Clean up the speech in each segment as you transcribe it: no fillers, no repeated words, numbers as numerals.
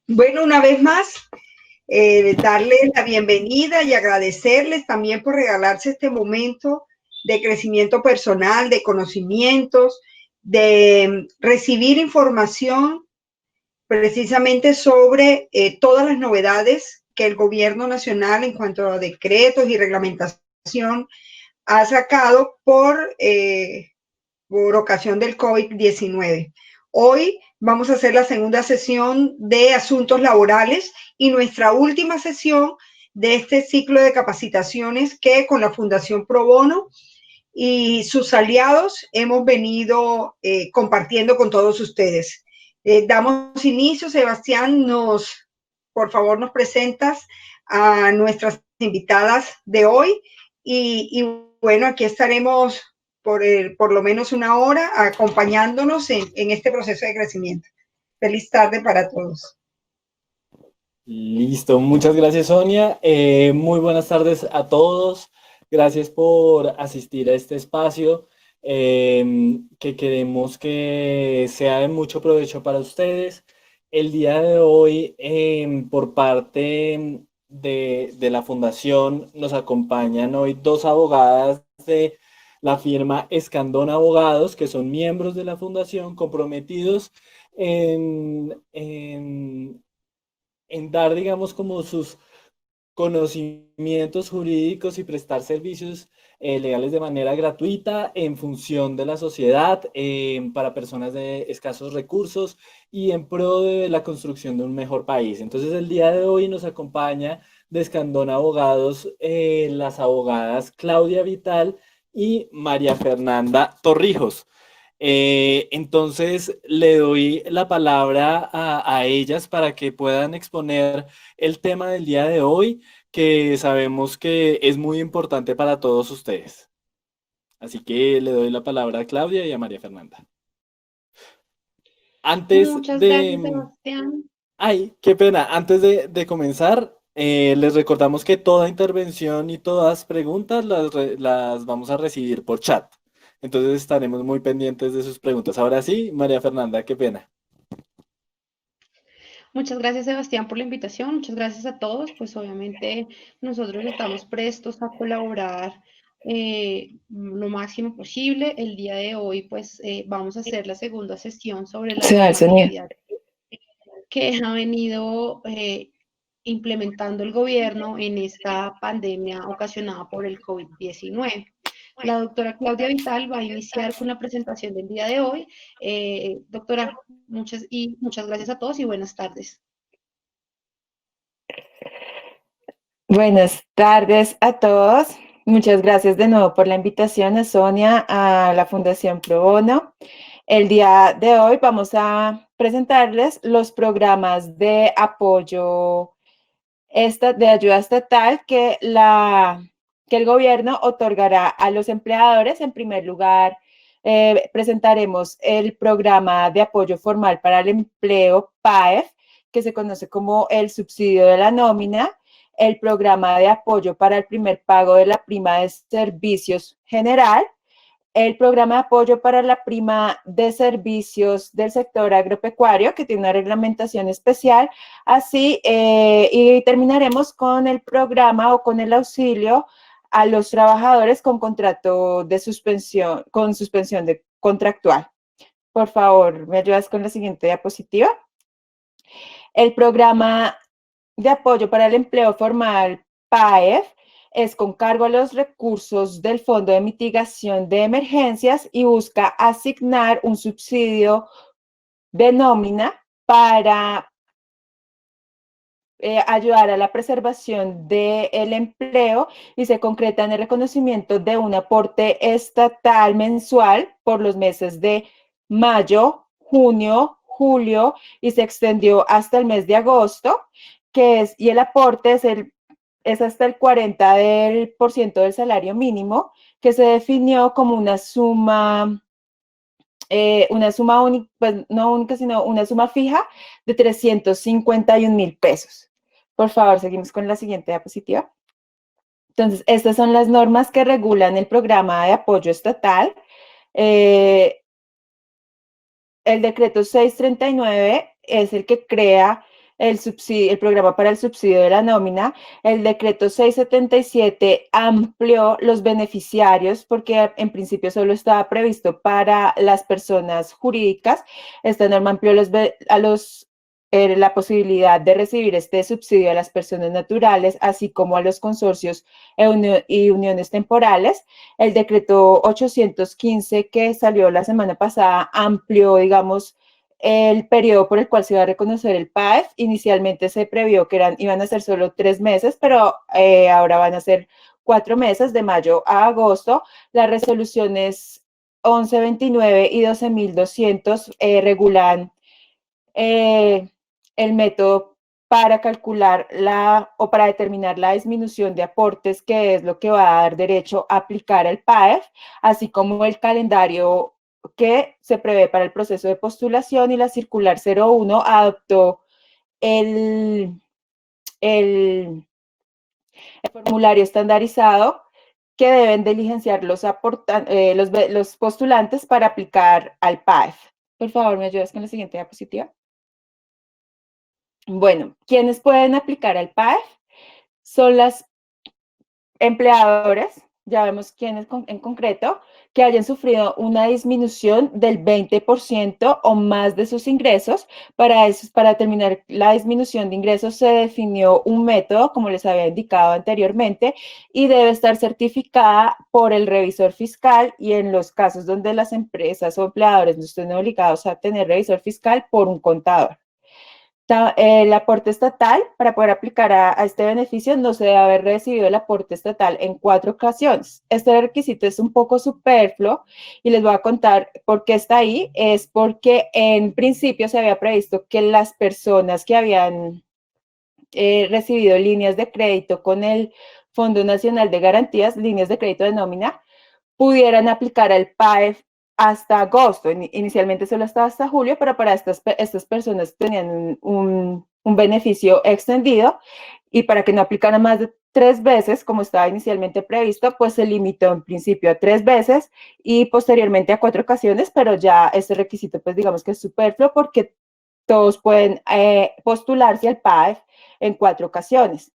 Bueno, una vez más, darles la bienvenida y agradecerles también por regalarse este momento de crecimiento personal, de conocimientos, de recibir información precisamente sobre todas las novedades que el gobierno nacional en cuanto a decretos y reglamentación ha sacado por ocasión del COVID-19. Hoy vamos a hacer la segunda sesión de asuntos laborales y nuestra última sesión de este ciclo de capacitaciones que con la Fundación Pro Bono y sus aliados hemos venido compartiendo con todos ustedes. Damos inicio, Sebastián, por favor, nos presentas a nuestras invitadas de hoy y bueno, aquí estaremos por lo menos una hora acompañándonos en este proceso de crecimiento. Feliz tarde para todos. Listo, muchas gracias Sonia. Muy buenas tardes a todos. Gracias por asistir a este espacio que queremos que sea de mucho provecho para ustedes. El día de hoy, por parte de la Fundación, nos acompañan hoy dos abogadas de la firma Escandón Abogados, que son miembros de la Fundación comprometidos en dar, digamos, como sus conocimientos jurídicos y prestar servicios legales de manera gratuita en función de la sociedad, para personas de escasos recursos y en pro de la construcción de un mejor país. Entonces, el día de hoy nos acompaña de Escandón Abogados las abogadas Claudia Vital y María Fernanda Torrijos. Entonces le doy la palabra a ellas para que puedan exponer el tema del día de hoy, que sabemos que es muy importante para todos ustedes. Así que le doy la palabra a Claudia y a María Fernanda. Antes Muchas gracias, de... Sebastián. Ay, qué pena. Antes de comenzar, les recordamos que toda intervención y todas preguntas las vamos a recibir por chat. Entonces estaremos muy pendientes de sus preguntas. Ahora sí, María Fernanda, qué pena. Muchas gracias, Sebastián, por la invitación. Muchas gracias a todos. Pues obviamente nosotros estamos prestos a colaborar lo máximo posible. El día de hoy, pues vamos a hacer la segunda sesión sobre la Se da el sonido. normatividad que ha venido implementando el gobierno en esta pandemia ocasionada por el COVID-19. La doctora Claudia Vital va a iniciar con la presentación del día de hoy. Doctora, muchas gracias a todos y buenas tardes. Buenas tardes a todos. Muchas gracias de nuevo por la invitación a Sonia, a la Fundación Pro Bono. El día de hoy vamos a presentarles los programas de apoyo de ayuda estatal que el gobierno otorgará a los empleadores. En primer lugar, presentaremos el programa de apoyo formal para el empleo PAEF, que se conoce como el subsidio de la nómina, el programa de apoyo para el primer pago de la prima de servicios general, el programa de apoyo para la prima de servicios del sector agropecuario, que tiene una reglamentación especial, así, y terminaremos con el programa o con el auxilio a los trabajadores con contrato de suspensión, con suspensión de contractual. Por favor, ¿me ayudas con la siguiente diapositiva? El programa de apoyo para el empleo formal PAEF es con cargo a los recursos del Fondo de Mitigación de Emergencias y busca asignar un subsidio de nómina para ayudar a la preservación del empleo y se concreta en el reconocimiento de un aporte estatal mensual por los meses de mayo, junio, julio y se extendió hasta el mes de agosto, y el aporte es hasta el 40% del salario mínimo, que se definió como una suma única, pues no única, sino una suma fija de 351,000 pesos. Por favor, seguimos con la siguiente diapositiva. Entonces, estas son las normas que regulan el programa de apoyo estatal. El decreto 639 es el que crea el programa para el subsidio de la nómina. El decreto 677 amplió los beneficiarios porque en principio solo estaba previsto para las personas jurídicas. Esta norma amplió la posibilidad de recibir este subsidio a las personas naturales, así como a los consorcios y uniones temporales. El decreto 815 que salió la semana pasada amplió, digamos, el periodo por el cual se iba a reconocer el PAEF. Inicialmente se previó que iban a ser solo 3 meses, pero ahora van a ser 4 meses, de mayo a agosto. Las resoluciones 1129 y 12200 regulan el método para calcular o para determinar la disminución de aportes, que es lo que va a dar derecho a aplicar al PAEF, así como el calendario que se prevé para el proceso de postulación, y la circular 01 adoptó el formulario estandarizado que deben diligenciar los postulantes para aplicar al PAEF. Por favor, ¿me ayudas con la siguiente diapositiva? Bueno, ¿quiénes pueden aplicar al PAEF? Son las empleadores, ya vemos quiénes en concreto, que hayan sufrido una disminución del 20% o más de sus ingresos. Para determinar la disminución de ingresos se definió un método, como les había indicado anteriormente, y debe estar certificada por el revisor fiscal, y en los casos donde las empresas o empleadores no estén obligados a tener revisor fiscal, por un contador. El aporte estatal, para poder aplicar a este beneficio, no se debe haber recibido el aporte estatal en 4 ocasiones. Este requisito es un poco superfluo y les voy a contar por qué está ahí. Es porque en principio se había previsto que las personas que habían recibido líneas de crédito con el Fondo Nacional de Garantías, líneas de crédito de nómina, pudieran aplicar al PAEF hasta agosto. Inicialmente solo estaba hasta julio, pero para estas personas tenían un beneficio extendido, y para que no aplicaran más de 3 veces, como estaba inicialmente previsto, pues se limitó en principio a 3 veces y posteriormente a 4 ocasiones, pero ya este requisito, pues digamos que es superfluo, porque todos pueden postularse al PAEF en 4 ocasiones.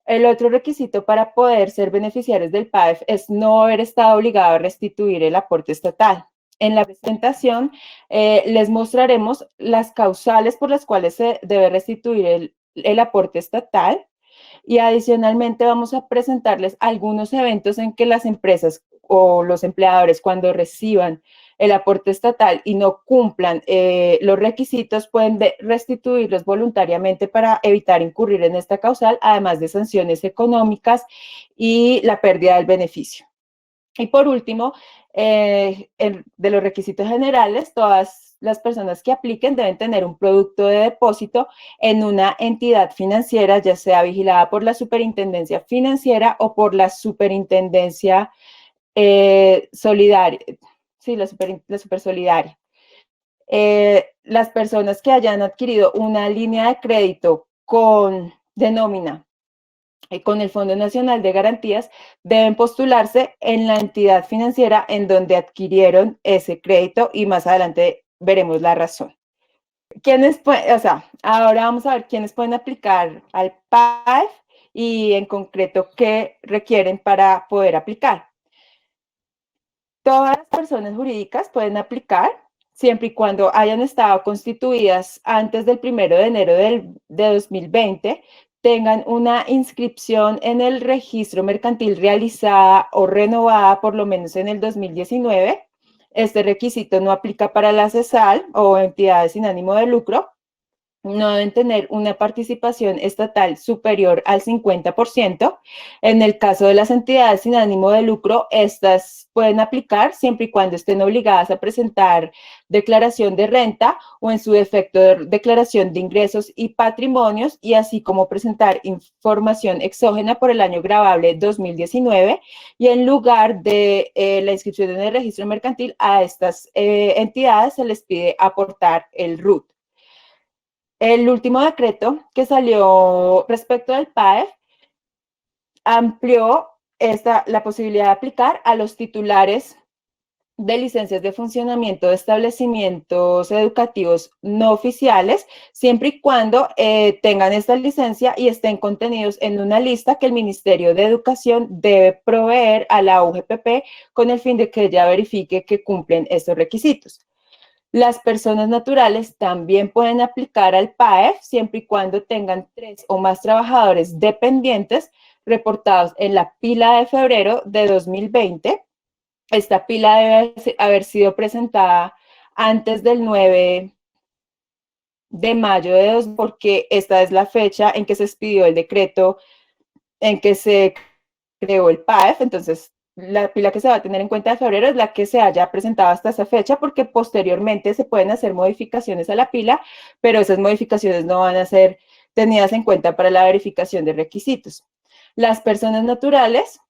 El otro requisito para poder ser beneficiarios del PAEF es no haber estado obligado a restituir el aporte estatal. En la presentación les mostraremos las causales por las cuales se debe restituir el aporte estatal, y adicionalmente vamos a presentarles algunos eventos en que las empresas o los empleadores, cuando reciban el aporte estatal y no cumplan los requisitos, pueden restituirlos voluntariamente para evitar incurrir en esta causal, además de sanciones económicas y la pérdida del beneficio. Y por último, de los requisitos generales, todas las personas que apliquen deben tener un producto de depósito en una entidad financiera, ya sea vigilada por la Superintendencia Financiera o por la Superintendencia Solidaria. Sí, la Super Solidaria. Las personas que hayan adquirido una línea de crédito de nómina con el Fondo Nacional de Garantías deben postularse en la entidad financiera en donde adquirieron ese crédito, y más adelante veremos la razón. Ahora vamos a ver quiénes pueden aplicar al PAEF y en concreto qué requieren para poder aplicar. Todas las personas jurídicas pueden aplicar siempre y cuando hayan estado constituidas antes del 1 de enero de 2020, tengan una inscripción en el registro mercantil realizada o renovada por lo menos en el 2019. Este requisito no aplica para la CESAL o entidades sin ánimo de lucro. No deben tener una participación estatal superior al 50%. En el caso de las entidades sin ánimo de lucro, estas pueden aplicar siempre y cuando estén obligadas a presentar declaración de renta o, en su defecto, declaración de ingresos y patrimonios, y así como presentar información exógena por el año gravable 2019, y en lugar de la inscripción en el registro mercantil, a estas entidades se les pide aportar el RUT. El último decreto que salió respecto del PAEF amplió la posibilidad de aplicar a los titulares de licencias de funcionamiento de establecimientos educativos no oficiales, siempre y cuando tengan esta licencia y estén contenidos en una lista que el Ministerio de Educación debe proveer a la UGPP con el fin de que ella verifique que cumplen estos requisitos. Las personas naturales también pueden aplicar al PAEF siempre y cuando tengan 3 o más trabajadores dependientes reportados en la pila de febrero de 2020. Esta pila debe haber sido presentada antes del 9 de mayo de 2000, porque esta es la fecha en que se expidió el decreto en que se creó el PAEF. Entonces, la pila que se va a tener en cuenta de febrero es la que se haya presentado hasta esa fecha, porque posteriormente se pueden hacer modificaciones a la pila, pero esas modificaciones no van a ser tenidas en cuenta para la verificación de requisitos. Las personas naturales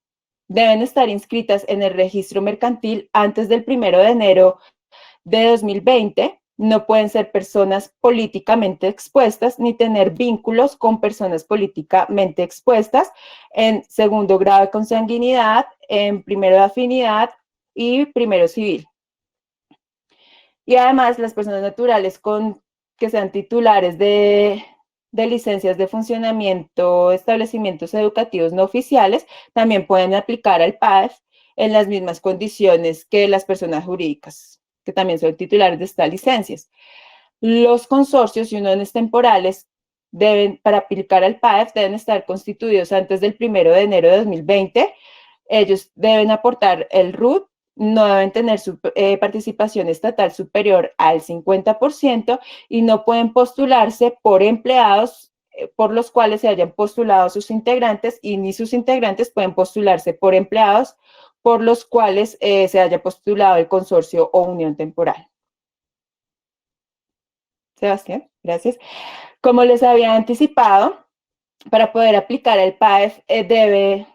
deben estar inscritas en el registro mercantil antes del 1 de enero de 2020. No pueden ser personas políticamente expuestas ni tener vínculos con personas políticamente expuestas en segundo grado de consanguinidad, en primero de afinidad y primero civil. Y además, las personas naturales que sean titulares de licencias de funcionamiento de establecimientos educativos no oficiales también pueden aplicar al PAEF en las mismas condiciones que las personas jurídicas, que también son titulares de estas licencias. Los consorcios y uniones temporales para aplicar al PAEF, deben estar constituidos antes del 1 de enero de 2020. Ellos deben aportar el RUT, no deben tener su participación estatal superior al 50% y no pueden postularse por empleados por los cuales se hayan postulado sus integrantes, y ni sus integrantes pueden postularse por empleados por los cuales se haya postulado el consorcio o unión temporal. Sebastián, gracias. Como les había anticipado, para poder aplicar el PAEF debe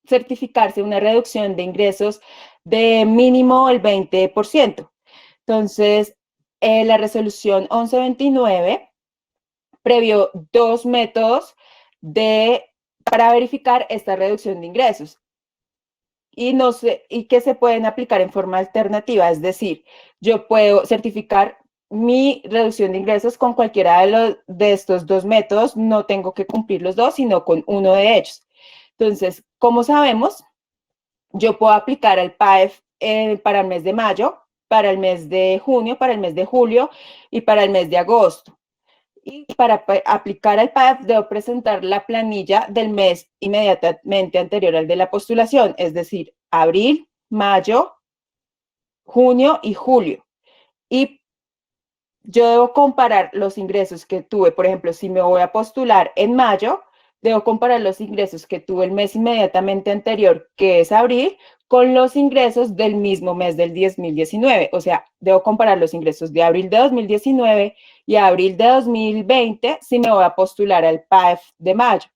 certificarse una reducción de ingresos de mínimo el 20%. Entonces, la resolución 1129 previó 2 métodos para verificar esta reducción de ingresos y que se pueden aplicar en forma alternativa. Es decir, yo puedo certificar mi reducción de ingresos con cualquiera de estos 2 métodos. No tengo que cumplir los 2, sino con uno de ellos. Entonces, como sabemos, yo puedo aplicar al PAEF para el mes de mayo, para el mes de junio, para el mes de julio y para el mes de agosto. Y para aplicar al PAEF debo presentar la planilla del mes inmediatamente anterior al de la postulación, es decir, abril, mayo, junio y julio. Y yo debo comparar los ingresos que tuve. Por ejemplo, si me voy a postular en mayo, debo comparar los ingresos que tuve el mes inmediatamente anterior, que es abril, con los ingresos del mismo mes del 2019. O sea, debo comparar los ingresos de abril de 2019 y abril de 2020 si me voy a postular al PAEF de mayo.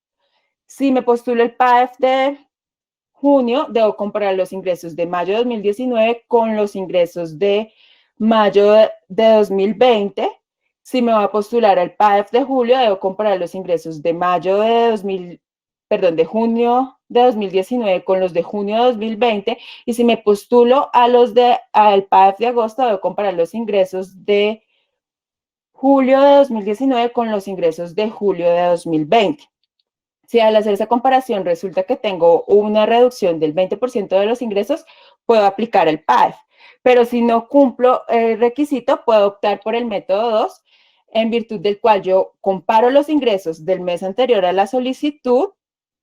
Si me postulo el PAEF de junio, debo comparar los ingresos de mayo de 2019 con los ingresos de mayo de 2020. Si me voy a postular al PAEF de julio, debo comparar los ingresos de junio de 2019 con los de junio de 2020. Y si me postulo al PAEF de agosto, debo comparar los ingresos de julio de 2019 con los ingresos de julio de 2020. Si al hacer esa comparación resulta que tengo una reducción del 20% de los ingresos, puedo aplicar el PAEF. Pero si no cumplo el requisito, puedo optar por el método 2, en virtud del cual yo comparo los ingresos del mes anterior a la solicitud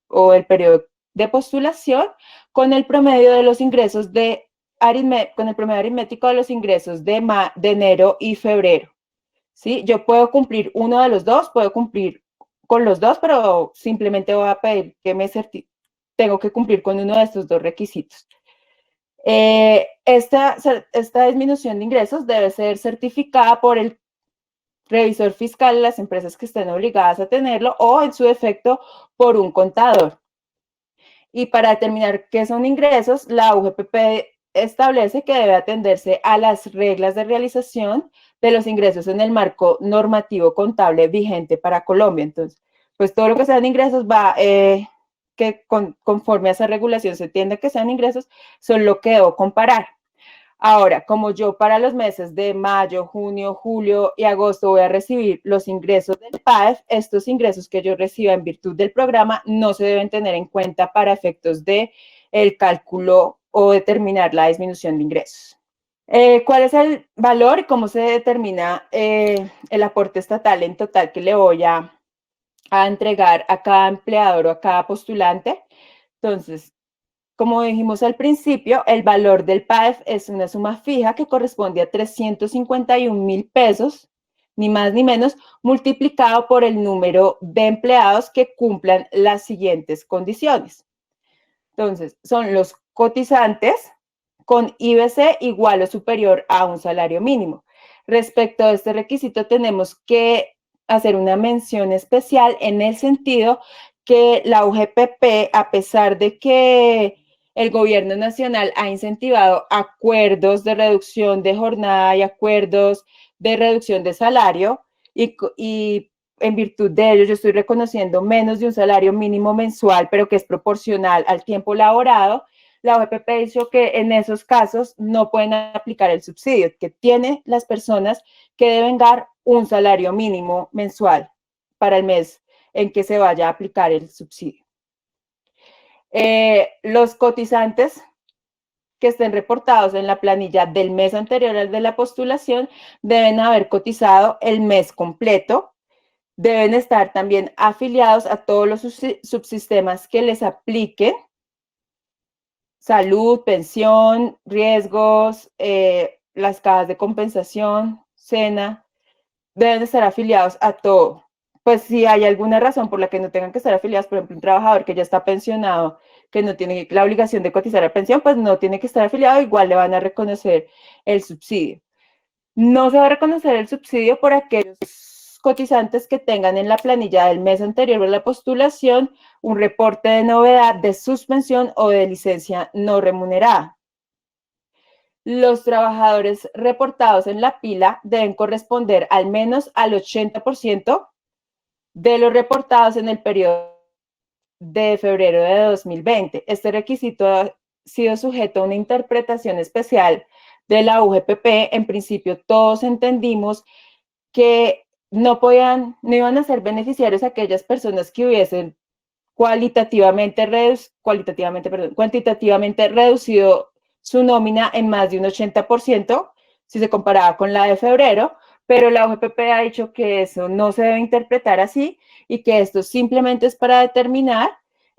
o el periodo de postulación con el promedio de los ingresos con el promedio aritmético de los ingresos de enero y febrero. ¿Sí? Yo puedo cumplir uno de los dos, puedo cumplir con los dos, pero simplemente voy a pedir que tengo que cumplir con uno de estos 2 requisitos. Esta disminución de ingresos debe ser certificada por el revisor fiscal de las empresas que estén obligadas a tenerlo, o en su defecto por un contador. Y para determinar qué son ingresos, la UGPP establece que debe atenderse a las reglas de realización de los ingresos en el marco normativo contable vigente para Colombia. Entonces, pues todo lo que sean ingresos conforme a esa regulación se entiende que sean ingresos, son lo que debo comparar. Ahora, como yo para los meses de mayo, junio, julio y agosto voy a recibir los ingresos del PAEF, estos ingresos que yo reciba en virtud del programa no se deben tener en cuenta para efectos de el cálculo o determinar la disminución de ingresos. ¿Cuál es el valor y cómo se determina el aporte estatal en total que le voy a entregar a cada empleador o a cada postulante? Entonces, como dijimos al principio, el valor del PAEF es una suma fija que corresponde a 351,000 pesos, ni más ni menos, multiplicado por el número de empleados que cumplan las siguientes condiciones. Entonces, son los cotizantes con IBC igual o superior a un salario mínimo. Respecto a este requisito, tenemos que hacer una mención especial en el sentido que la UGPP, a pesar de que el gobierno nacional ha incentivado acuerdos de reducción de jornada y acuerdos de reducción de salario, y en virtud de ello yo estoy reconociendo menos de un salario mínimo mensual, pero que es proporcional al tiempo laborado, la OEPP dijo que en esos casos no pueden aplicar el subsidio, que tienen las personas que deben dar un salario mínimo mensual para el mes en que se vaya a aplicar el subsidio. Los cotizantes que estén reportados en la planilla del mes anterior al de la postulación deben haber cotizado el mes completo. Deben estar también afiliados a todos los subsistemas que les apliquen: salud, pensión, riesgos, las cajas de compensación, SENA. Deben estar afiliados a todo. Pues si hay alguna razón por la que no tengan que estar afiliados, por ejemplo, un trabajador que ya está pensionado, que no tiene la obligación de cotizar a pensión, pues no tiene que estar afiliado, igual le van a reconocer el subsidio. No se va a reconocer el subsidio por aquellos cotizantes que tengan en la planilla del mes anterior a la postulación un reporte de novedad de suspensión o de licencia no remunerada. Los trabajadores reportados en la pila deben corresponder al menos al 80% de los reportados en el periodo de febrero de 2020. Este requisito ha sido sujeto a una interpretación especial de la UGPP. En principio, todos entendimos que no iban a ser beneficiarios aquellas personas que hubiesen cuantitativamente reducido su nómina en más de un 80%, si se comparaba con la de febrero, pero la UGPP ha dicho que eso no se debe interpretar así y que esto simplemente es para determinar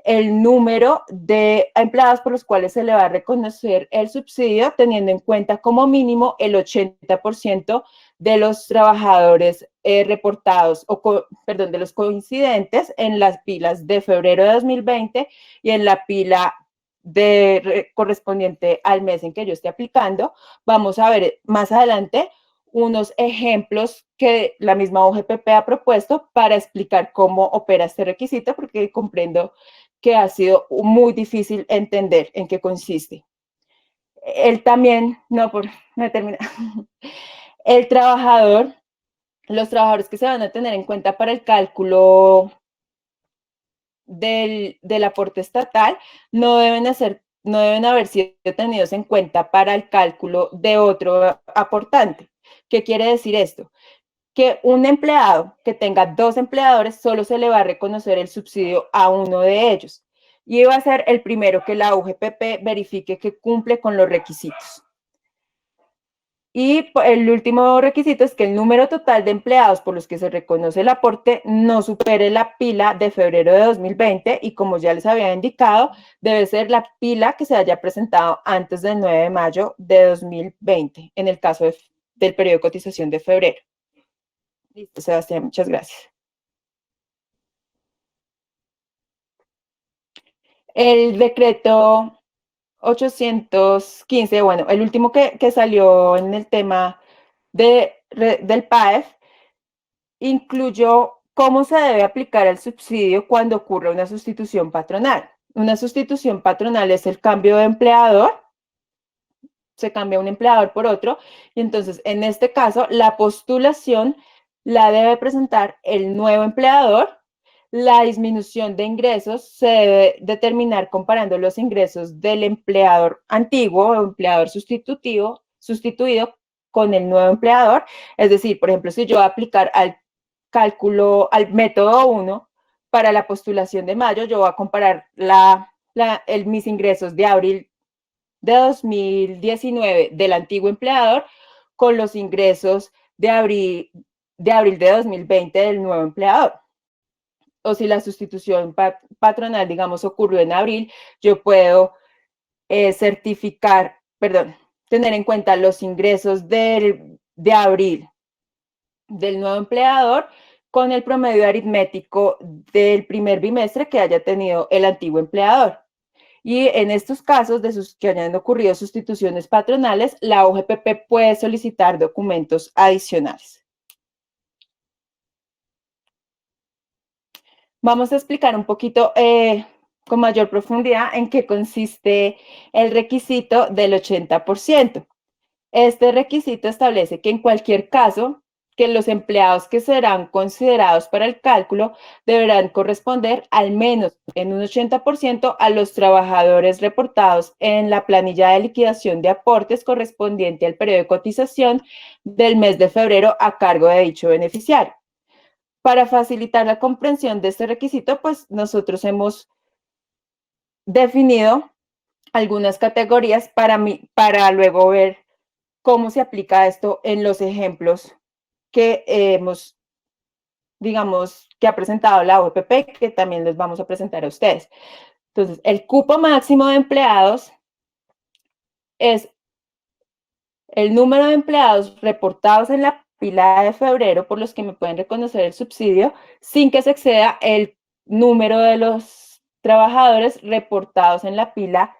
el número de empleados por los cuales se le va a reconocer el subsidio, teniendo en cuenta como mínimo el 80% de los trabajadores reportados, de los coincidentes en las pilas de febrero de 2020 y en la pila correspondiente al mes en que yo esté aplicando. Vamos a ver más adelante unos ejemplos que la misma OGPP ha propuesto para explicar cómo opera este requisito, porque comprendo que ha sido muy difícil entender en qué consiste. Él también, los trabajadores que se van a tener en cuenta para el cálculo del aporte estatal no deben haber sido tenidos en cuenta para el cálculo de otro aportante. ¿Qué quiere decir esto? Que un empleado que tenga 2 empleadores solo se le va a reconocer el subsidio a uno de ellos y va a ser el primero que la UGPP verifique que cumple con los requisitos. Y el último requisito es que el número total de empleados por los que se reconoce el aporte no supere la pila de febrero de 2020 y, como ya les había indicado, debe ser la pila que se haya presentado antes del 9 de mayo de 2020, en el caso del periodo de cotización de febrero. Listo, Sebastián, muchas gracias. El decreto 815, bueno, el último que salió en el tema del PAEF, incluyó cómo se debe aplicar el subsidio cuando ocurre una sustitución patronal. Una sustitución patronal es el cambio de empleador, se cambia un empleador por otro, y entonces en este caso la postulación la debe presentar el nuevo empleador. La disminución de ingresos se debe determinar comparando los ingresos del empleador antiguo o empleador sustitutivo sustituido con el nuevo empleador. Es decir, por ejemplo, si yo voy a aplicar al cálculo, al método 1 para la postulación de mayo, yo voy a comparar mis ingresos de abril de 2019 del antiguo empleador con los ingresos de abril de 2020 del nuevo empleador. O si la sustitución patronal, digamos, ocurrió en abril, yo puedo tener en cuenta los ingresos de abril del nuevo empleador con el promedio aritmético del primer bimestre que haya tenido el antiguo empleador. Y en estos casos de que hayan ocurrido sustituciones patronales, la OGPP puede solicitar documentos adicionales. Vamos a explicar un poquito con mayor profundidad en qué consiste el requisito del 80%. Este requisito establece que en cualquier caso, que los empleados que serán considerados para el cálculo deberán corresponder al menos en un 80% a los trabajadores reportados en la planilla de liquidación de aportes correspondiente al periodo de cotización del mes de febrero a cargo de dicho beneficiario. Para facilitar la comprensión de este requisito, pues nosotros hemos definido algunas categorías para luego ver cómo se aplica esto en los ejemplos que que ha presentado la OGPP, que también les vamos a presentar a ustedes. Entonces, el cupo máximo de empleados es el número de empleados reportados en la pila de febrero por los que me pueden reconocer el subsidio sin que se exceda el número de los trabajadores reportados en la pila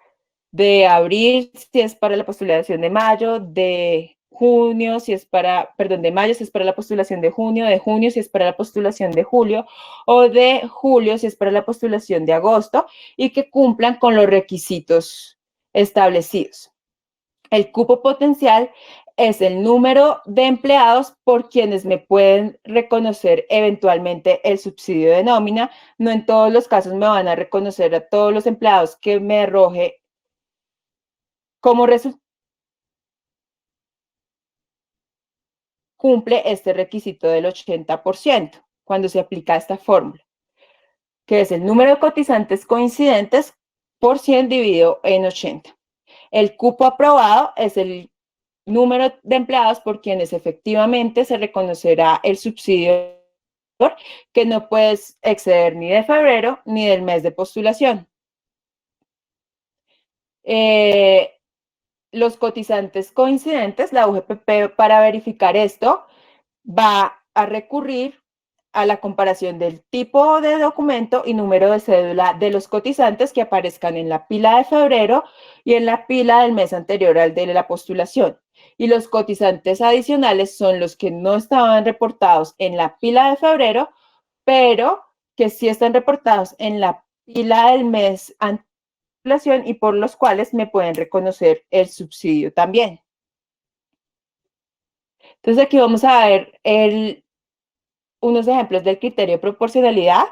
de abril, si es para la postulación de mayo, de junio, de mayo, si es para la postulación de junio, si es para la postulación de julio, o de julio, si es para la postulación de agosto, y que cumplan con los requisitos establecidos. El cupo potencial es el número de empleados por quienes me pueden reconocer eventualmente el subsidio de nómina. No en todos los casos me van a reconocer a todos los empleados que me arroje como resultado. Cumple este requisito del 80% cuando se aplica esta fórmula, que es el número de cotizantes coincidentes por 100 dividido en 80. El cupo aprobado es el número de empleados por quienes efectivamente se reconocerá el subsidio que no puede exceder ni de febrero ni del mes de postulación. Los cotizantes coincidentes, la UGPP, para verificar esto, va a recurrir a la comparación del tipo de documento y número de cédula de los cotizantes que aparezcan en la pila de febrero y en la pila del mes anterior al de la postulación. Y los cotizantes adicionales son los que no estaban reportados en la pila de febrero, pero que sí están reportados en la pila del mes anterior y por los cuales me pueden reconocer el subsidio también. Entonces aquí vamos a ver unos ejemplos del criterio de proporcionalidad.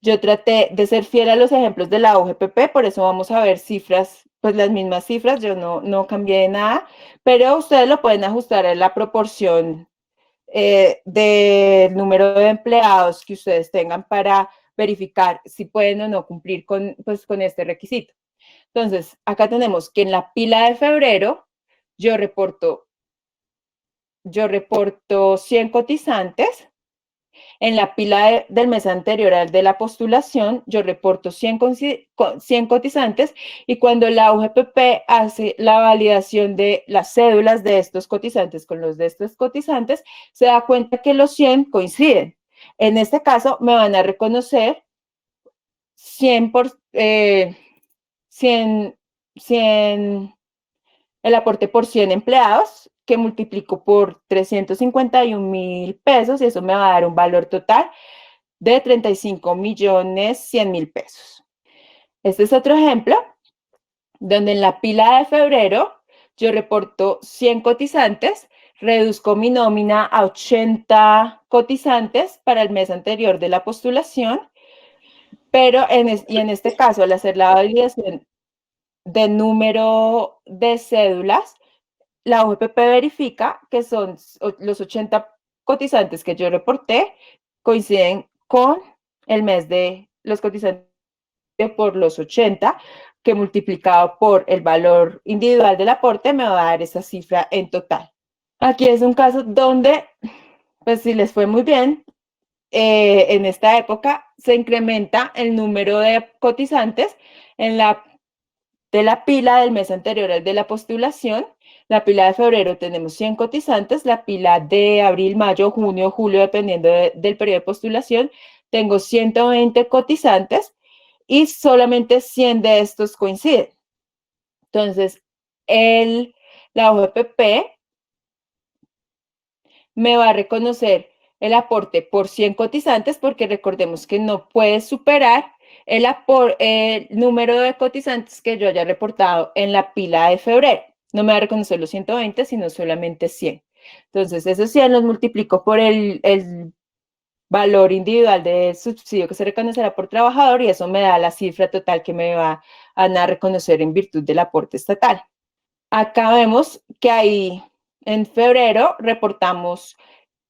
Yo traté de ser fiel a los ejemplos de la OGPP, por eso vamos a ver cifras, pues las mismas cifras, yo no cambié de nada, pero ustedes lo pueden ajustar a la proporción del número de empleados que ustedes tengan para verificar si pueden o no cumplir con este requisito. Entonces, acá tenemos que en la pila de febrero yo reporto 100 cotizantes. En la pila del mes anterior al de la postulación, yo reporto 100 cotizantes y cuando la UGPP hace la validación de las cédulas de estos cotizantes con los de estos cotizantes, se da cuenta que los 100 coinciden. En este caso, me van a reconocer 100, el aporte por 100 empleados, que multiplico por 351,000 pesos y eso me va a dar un valor total de 35,100,000 pesos. Este es otro ejemplo donde en la pila de febrero yo reporto 100 cotizantes, reduzco mi nómina a 80 cotizantes para el mes anterior de la postulación, pero en este caso, al hacer la validación de número de cédulas, la OGPP verifica que son los 80 cotizantes que yo reporté coinciden con el mes de los cotizantes por los 80, que multiplicado por el valor individual del aporte me va a dar esa cifra en total. Aquí es un caso donde, pues si les fue muy bien, en esta época se incrementa el número de cotizantes de la pila del mes anterior al de la postulación. La pila de febrero tenemos 100 cotizantes, la pila de abril, mayo, junio, julio, dependiendo del periodo de postulación, tengo 120 cotizantes y solamente 100 de estos coinciden. Entonces, la OGPP me va a reconocer el aporte por 100 cotizantes porque recordemos que no puede superar el número de cotizantes que yo haya reportado en la pila de febrero. No me va a reconocer los 120, sino solamente 100. Entonces, esos 100 los multiplico por el valor individual de subsidio que se reconocerá por trabajador y eso me da la cifra total que me va a reconocer en virtud del aporte estatal. Acá vemos que ahí en febrero reportamos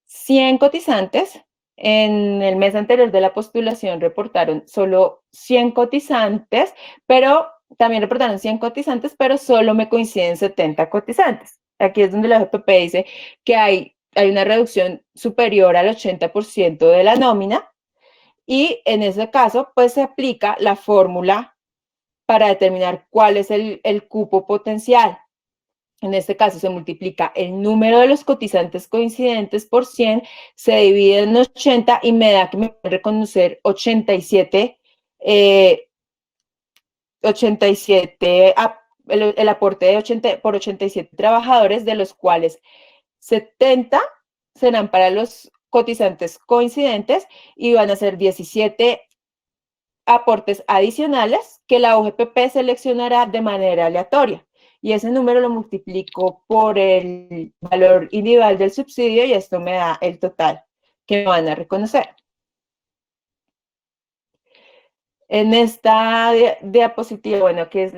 100 cotizantes. En el mes anterior de la postulación reportaron solo 100 cotizantes, pero también reportaron 100 cotizantes, pero solo me coinciden 70 cotizantes. Aquí es donde la OGPP dice que hay una reducción superior al 80% de la nómina y en ese caso pues se aplica la fórmula para determinar cuál es el cupo potencial. En este caso se multiplica el número de los cotizantes coincidentes por 100, se divide en 80 y me da que me puede reconocer 87, el aporte de 80 por 87 trabajadores, de los cuales 70 serán para los cotizantes coincidentes y van a ser 17 aportes adicionales que la OGPP seleccionará de manera aleatoria. Y ese número lo multiplico por el valor individual del subsidio y esto me da el total que me van a reconocer. En esta diapositiva, bueno, que es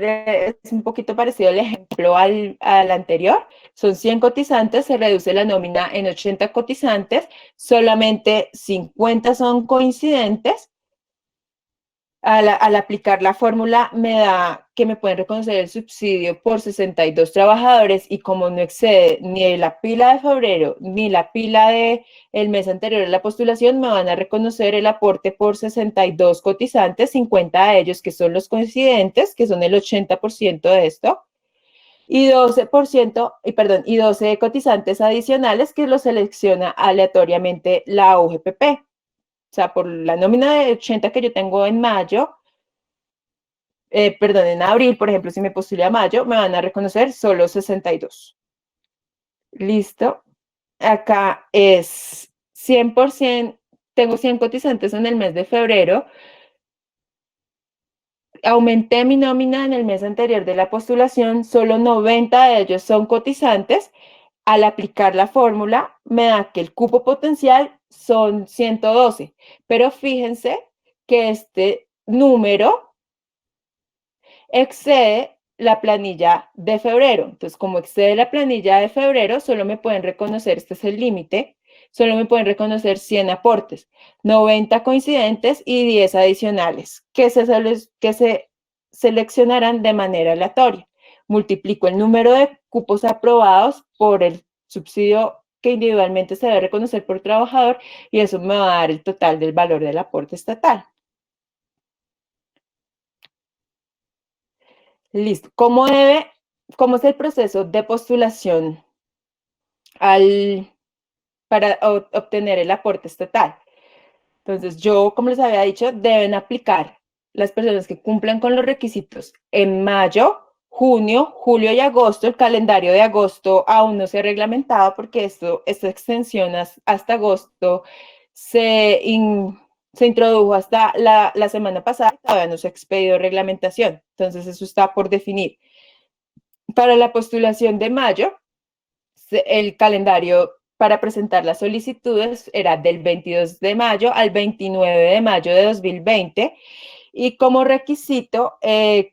un poquito parecido al ejemplo al anterior, son 100 cotizantes, se reduce la nómina en 80 cotizantes, solamente 50 son coincidentes. Al aplicar la fórmula me da que me pueden reconocer el subsidio por 62 trabajadores y como no excede ni la pila de febrero ni la pila del mes anterior a la postulación, me van a reconocer el aporte por 62 cotizantes, 50 de ellos que son los coincidentes, que son el 80% de esto, y 12 cotizantes adicionales que los selecciona aleatoriamente la OGPP. O sea, por la nómina de 80 que yo tengo en mayo, en abril, por ejemplo, si me postulé a mayo, me van a reconocer solo 62. Listo. Acá es 100%, tengo 100 cotizantes en el mes de febrero. Aumenté mi nómina en el mes anterior de la postulación, solo 90 de ellos son cotizantes. Al aplicar la fórmula, me da que el cupo potencial son 112, pero fíjense que este número excede la planilla de febrero. Entonces, como excede la planilla de febrero, solo me pueden reconocer, este es el límite, solo me pueden reconocer 100 aportes, 90 coincidentes y 10 adicionales, que se seleccionarán de manera aleatoria. Multiplico el número de cupos aprobados por el subsidio que individualmente se debe reconocer por trabajador y eso me va a dar el total del valor del aporte estatal. Listo. ¿Cómo es el proceso de postulación para obtener el aporte estatal? Entonces, como les había dicho, deben aplicar las personas que cumplan con los requisitos en mayo, junio, julio y agosto. El calendario de agosto aún no se ha reglamentado porque esta extensión hasta agosto se introdujo hasta la semana pasada y todavía no se ha expedido reglamentación. Entonces, eso está por definir. Para la postulación de mayo, el calendario para presentar las solicitudes era del 22 de mayo al 29 de mayo de 2020 y como requisito, el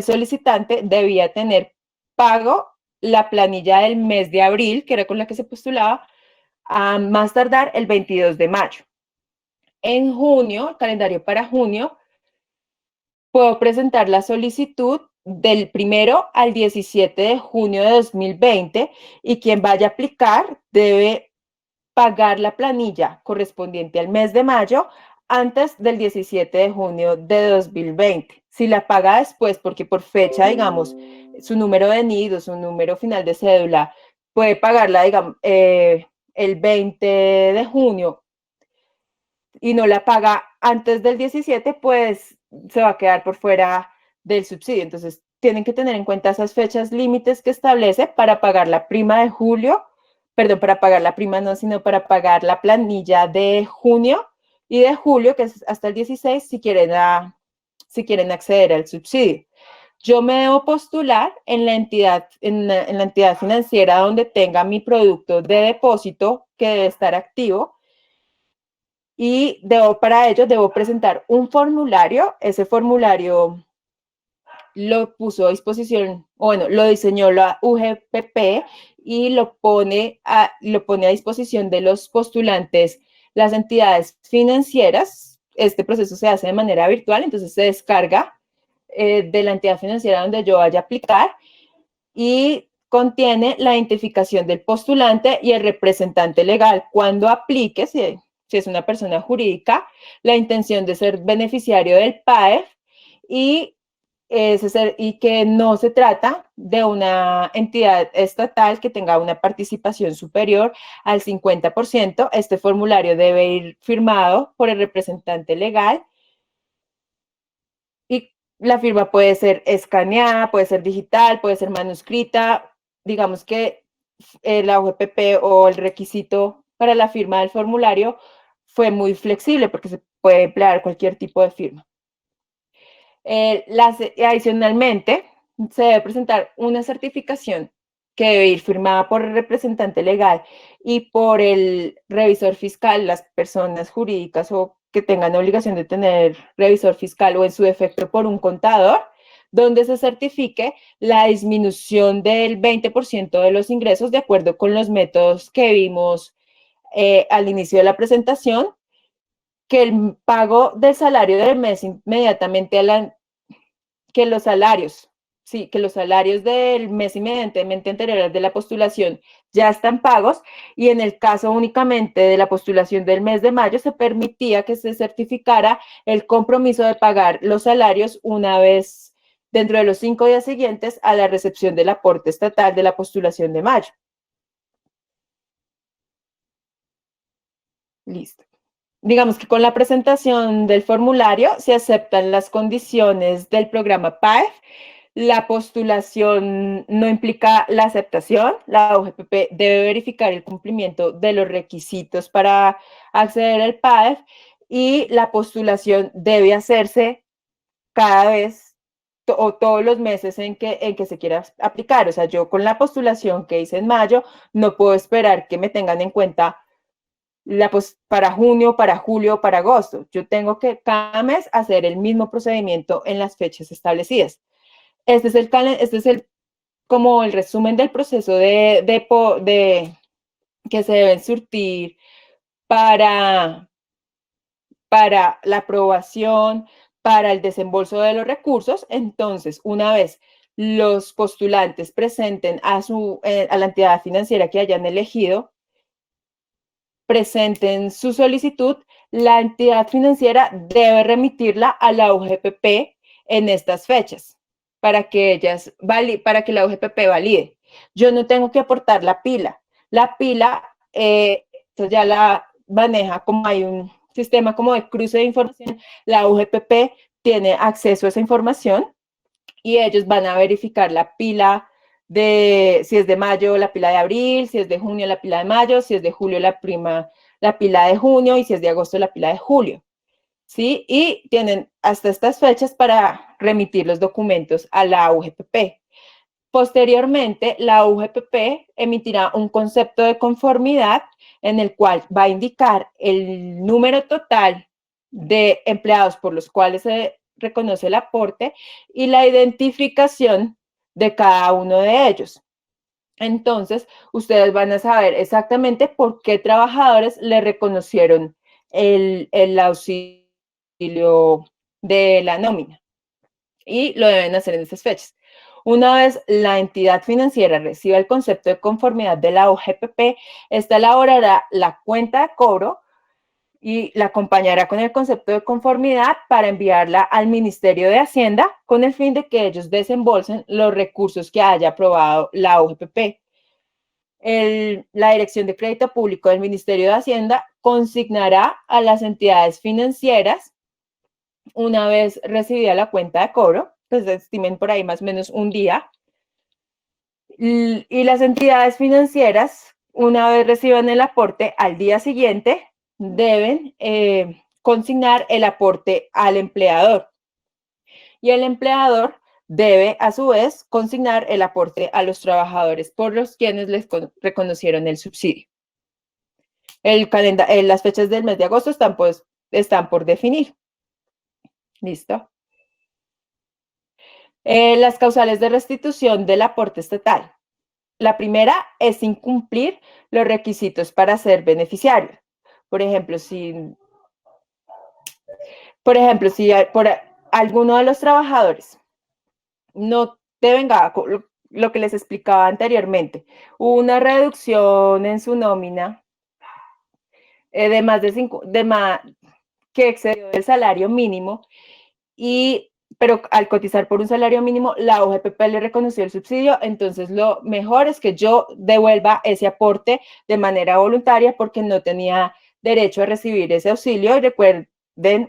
solicitante debía tener pago la planilla del mes de abril, que era con la que se postulaba, a más tardar el 22 de mayo. En junio, el calendario para junio, puedo presentar la solicitud del 1 al 17 de junio de 2020 y quien vaya a aplicar debe pagar la planilla correspondiente al mes de mayo antes del 17 de junio de 2020. Si la paga después, porque por fecha, digamos, su número de NID o su número final de cédula, puede pagarla, digamos, el 20 de junio y no la paga antes del 17, pues se va a quedar por fuera del subsidio. Entonces, tienen que tener en cuenta esas fechas límites que establece para pagar la prima de julio, perdón, para pagar la prima no, sino para pagar la planilla de junio y de julio, que es hasta el 16, si quieren acceder al subsidio. Yo me debo postular en la entidad financiera donde tenga mi producto de depósito que debe estar activo y para ello debo presentar un formulario. Ese formulario lo puso a disposición, bueno, lo diseñó la UGPP y lo pone a disposición de los postulantes, las entidades financieras. Este proceso se hace de manera virtual, entonces se descarga de la entidad financiera donde yo vaya a aplicar y contiene la identificación del postulante y el representante legal cuando aplique, si es una persona jurídica, la intención de ser beneficiario del PAEF y que no se trata de una entidad estatal que tenga una participación superior al 50%. Este formulario debe ir firmado por el representante legal y la firma puede ser escaneada, puede ser digital, puede ser manuscrita. Digamos que la UGPP o el requisito para la firma del formulario fue muy flexible porque se puede emplear cualquier tipo de firma. Adicionalmente, se debe presentar una certificación que debe ir firmada por el representante legal y por el revisor fiscal, las personas jurídicas o que tengan obligación de tener revisor fiscal o en su defecto por un contador, donde se certifique la disminución del 20% de los ingresos de acuerdo con los métodos que vimos al inicio de la presentación, que el pago del salario del mes inmediatamente que los salarios, sí, que los salarios del mes inmediatamente anterior de la postulación ya están pagos y en el caso únicamente de la postulación del mes de mayo se permitía que se certificara el compromiso de pagar los salarios una vez dentro de los 5 días siguientes a la recepción del aporte estatal de la postulación de mayo. Listo. Digamos que con la presentación del formulario se aceptan las condiciones del programa PAEF. La postulación no implica la aceptación. La UGPP debe verificar el cumplimiento de los requisitos para acceder al PAEF y la postulación debe hacerse cada vez o todos los meses en que se quiera aplicar. O sea, yo con la postulación que hice en mayo no puedo esperar que me tengan en cuenta para junio, para julio, para agosto. Yo tengo que cada mes hacer el mismo procedimiento en las fechas establecidas. Este es como el resumen del proceso que se deben surtir para la aprobación, para el desembolso de los recursos. Entonces, una vez los postulantes presenten a la entidad financiera que hayan elegido, presenten su solicitud, la entidad financiera debe remitirla a la UGPP en estas fechas para que la UGPP valide. Yo no tengo que aportar la pila. La pila, esto ya la maneja como hay un sistema como de cruce de información. La UGPP tiene acceso a esa información y ellos van a verificar la pila si es de mayo, la pila de abril, si es de junio, la pila de mayo, si es de julio, la pila de junio y si es de agosto, la pila de julio. ¿Sí? Y tienen hasta estas fechas para remitir los documentos a la UGPP. Posteriormente, la UGPP emitirá un concepto de conformidad en el cual va a indicar el número total de empleados por los cuales se reconoce el aporte y la identificación de cada uno de ellos. Entonces, ustedes van a saber exactamente por qué trabajadores le reconocieron el auxilio de la nómina y lo deben hacer en esas fechas. Una vez la entidad financiera reciba el concepto de conformidad de la OGPP, esta elaborará la cuenta de cobro y la acompañará con el concepto de conformidad para enviarla al Ministerio de Hacienda con el fin de que ellos desembolsen los recursos que haya aprobado la OGPP. La Dirección de Crédito Público del Ministerio de Hacienda consignará a las entidades financieras, una vez recibida la cuenta de cobro, pues estimen por ahí más o menos un día, y las entidades financieras, una vez reciban el aporte al día siguiente, deben consignar el aporte al empleador. Y el empleador debe, a su vez, consignar el aporte a los trabajadores por los quienes les reconocieron el subsidio. Las fechas del mes de agosto están por definir. ¿Listo? Las causales de restitución del aporte estatal. La primera es incumplir los requisitos para ser beneficiario. Por ejemplo, si por alguno de los trabajadores no te venga lo que les explicaba anteriormente, hubo una reducción en su nómina de más que excedió el salario mínimo, pero al cotizar por un salario mínimo, la OGPP le reconoció el subsidio, entonces lo mejor es que yo devuelva ese aporte de manera voluntaria porque no tenía derecho a recibir ese auxilio. Y recuerden,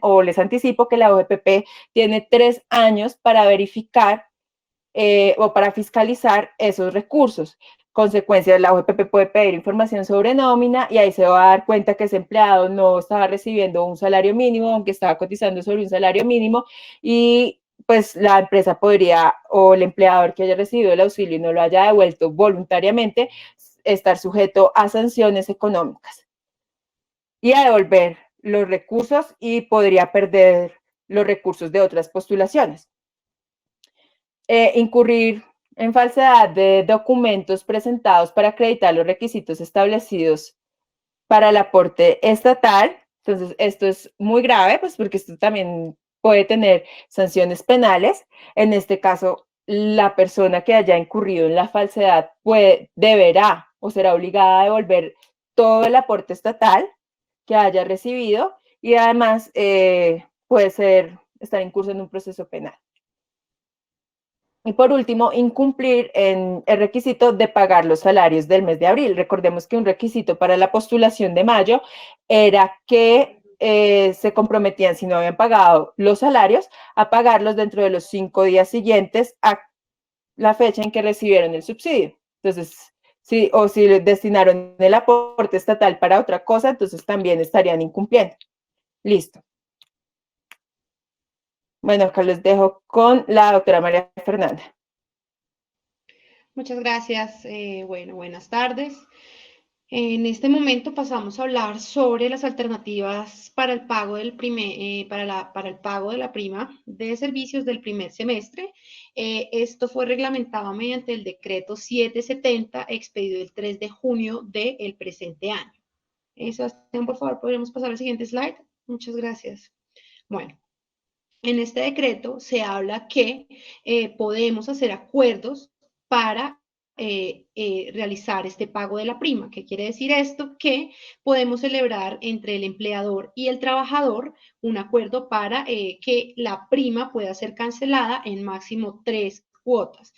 o les anticipo, que la OGPP tiene 3 años para verificar o para fiscalizar esos recursos. Consecuencia, la OGPP puede pedir información sobre nómina y ahí se va a dar cuenta que ese empleado no estaba recibiendo un salario mínimo, aunque estaba cotizando sobre un salario mínimo, y pues la empresa podría, o el empleador que haya recibido el auxilio y no lo haya devuelto voluntariamente, estar sujeto a sanciones económicas y a devolver los recursos, y podría perder los recursos de otras postulaciones. Incurrir en falsedad de documentos presentados para acreditar los requisitos establecidos para el aporte estatal. Entonces, esto es muy grave, pues porque esto también puede tener sanciones penales. En este caso, la persona que haya incurrido en la falsedad deberá o será obligada a devolver todo el aporte estatal que haya recibido, y además puede estar incurso en un proceso penal. Y por último, incumplir en el requisito de pagar los salarios del mes de abril. Recordemos que un requisito para la postulación de mayo era que se comprometían, si no habían pagado los salarios, a pagarlos dentro de los 5 días siguientes a la fecha en que recibieron el subsidio. Entonces, si destinaron el aporte estatal para otra cosa, entonces también estarían incumpliendo. Listo. Bueno, acá les dejo con la doctora María Fernanda. Muchas gracias. Bueno, buenas tardes. En este momento pasamos a hablar sobre las alternativas para el pago para el pago de la prima de servicios del primer semestre. Esto fue reglamentado mediante el decreto 770 expedido el 3 de junio del presente año. Sebastián, por favor, podríamos pasar al siguiente slide. Muchas gracias. Bueno, en este decreto se habla que podemos hacer acuerdos para realizar este pago de la prima. ¿Qué quiere decir esto? Que podemos celebrar entre el empleador y el trabajador un acuerdo para que la prima pueda ser cancelada en máximo 3 cuotas.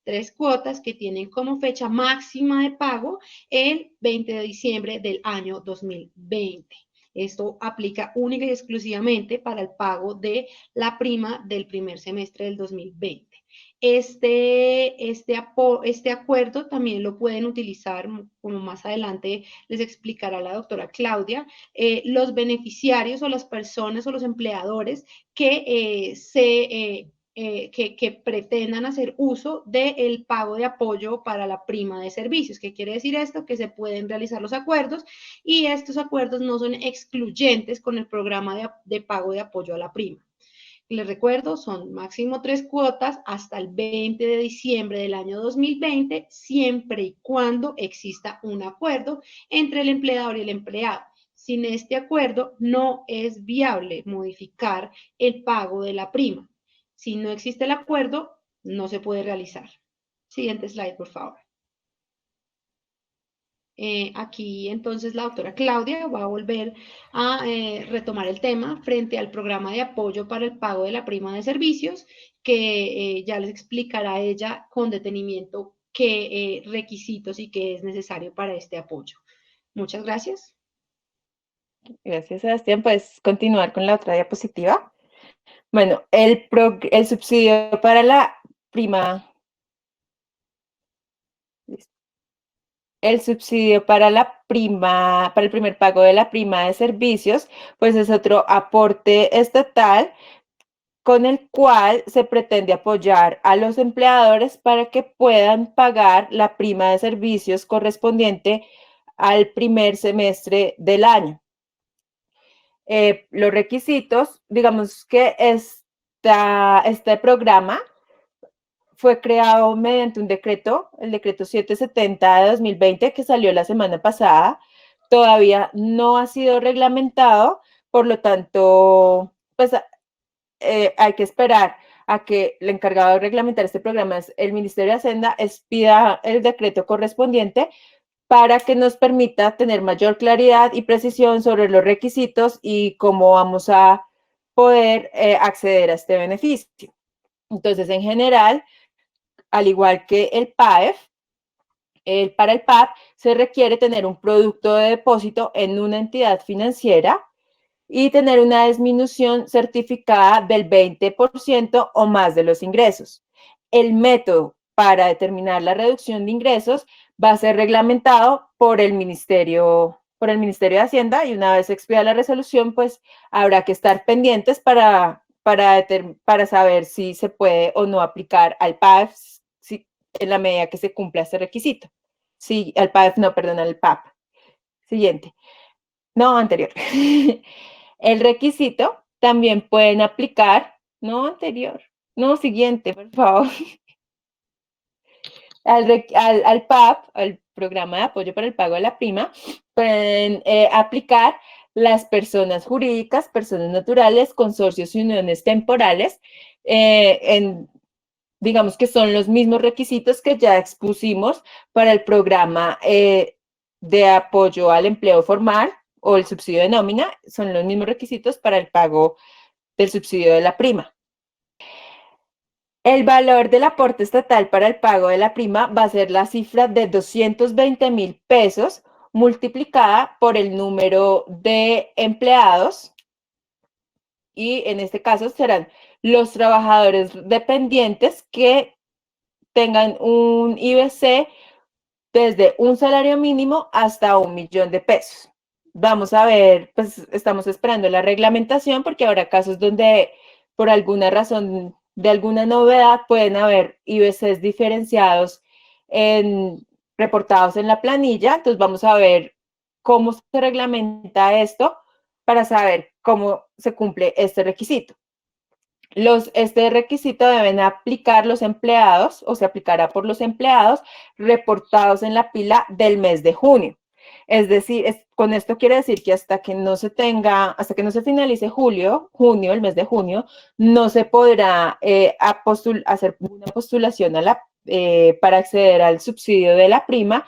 3 cuotas que tienen como fecha máxima de pago el 20 de diciembre del año 2020. Esto aplica única y exclusivamente para el pago de la prima del primer semestre del 2020. Este acuerdo también lo pueden utilizar, como más adelante les explicará la doctora Claudia, los beneficiarios o las personas o los empleadores que que pretendan hacer uso del pago de apoyo para la prima de servicios. ¿Qué quiere decir esto? Que se pueden realizar los acuerdos, y estos acuerdos no son excluyentes con el programa de pago de apoyo a la prima. Les recuerdo, son máximo 3 cuotas hasta el 20 de diciembre del año 2020, siempre y cuando exista un acuerdo entre el empleador y el empleado. Sin este acuerdo, no es viable modificar el pago de la prima. Si no existe el acuerdo, no se puede realizar. Siguiente slide, por favor. Aquí entonces la doctora Claudia va a volver a retomar el tema frente al programa de apoyo para el pago de la prima de servicios, que ya les explicará ella con detenimiento qué requisitos y qué es necesario para este apoyo. Muchas gracias. Gracias, Sebastián. Puedes continuar con la otra diapositiva. Bueno, el subsidio para la prima. El subsidio para la prima, para el primer pago de la prima de servicios, pues es otro aporte estatal con el cual se pretende apoyar a los empleadores para que puedan pagar la prima de servicios correspondiente al primer semestre del año. Los requisitos, digamos que este programa fue creado mediante un decreto, el decreto 770 de 2020, que salió la semana pasada. Todavía no ha sido reglamentado, por lo tanto, pues hay que esperar a que el encargado de reglamentar este programa, es el Ministerio de Hacienda, expida el decreto correspondiente para que nos permita tener mayor claridad y precisión sobre los requisitos y cómo vamos a poder acceder a este beneficio. Entonces, en general, al igual que el PAEF, para el PAP se requiere tener un producto de depósito en una entidad financiera y tener una disminución certificada del 20% o más de los ingresos. El método para determinar la reducción de ingresos va a ser reglamentado por el Ministerio de Hacienda, y una vez expida la resolución, pues habrá que estar pendientes para saber si se puede o no aplicar al PAEF en la medida que se cumpla este requisito. Sí, al PAEF, no, perdón, al PAP. Siguiente. No, anterior. El requisito también pueden aplicar, no anterior, no siguiente, por favor. Al PAP, al Programa de Apoyo para el Pago de la Prima, pueden aplicar las personas jurídicas, personas naturales, consorcios y uniones temporales, digamos que son los mismos requisitos que ya expusimos para el programa de apoyo al empleo formal o el subsidio de nómina, son los mismos requisitos para el pago del subsidio de la prima. El valor del aporte estatal para el pago de la prima va a ser la cifra de 220,000 pesos multiplicada por el número de empleados, y en este caso serán los trabajadores dependientes que tengan un IBC desde un salario mínimo hasta 1,000,000 de pesos. Vamos a ver, pues estamos esperando la reglamentación porque habrá casos donde por alguna razón de alguna novedad pueden haber IBCs diferenciados reportados en la planilla. Entonces vamos a ver cómo se reglamenta esto para saber cómo se cumple este requisito. Este requisito deben aplicar los empleados, o se aplicará por los empleados reportados en la pila del mes de junio. Es decir, con esto quiere decir que hasta que no se finalice junio, el mes de junio, no se podrá hacer una postulación para acceder al subsidio de la prima,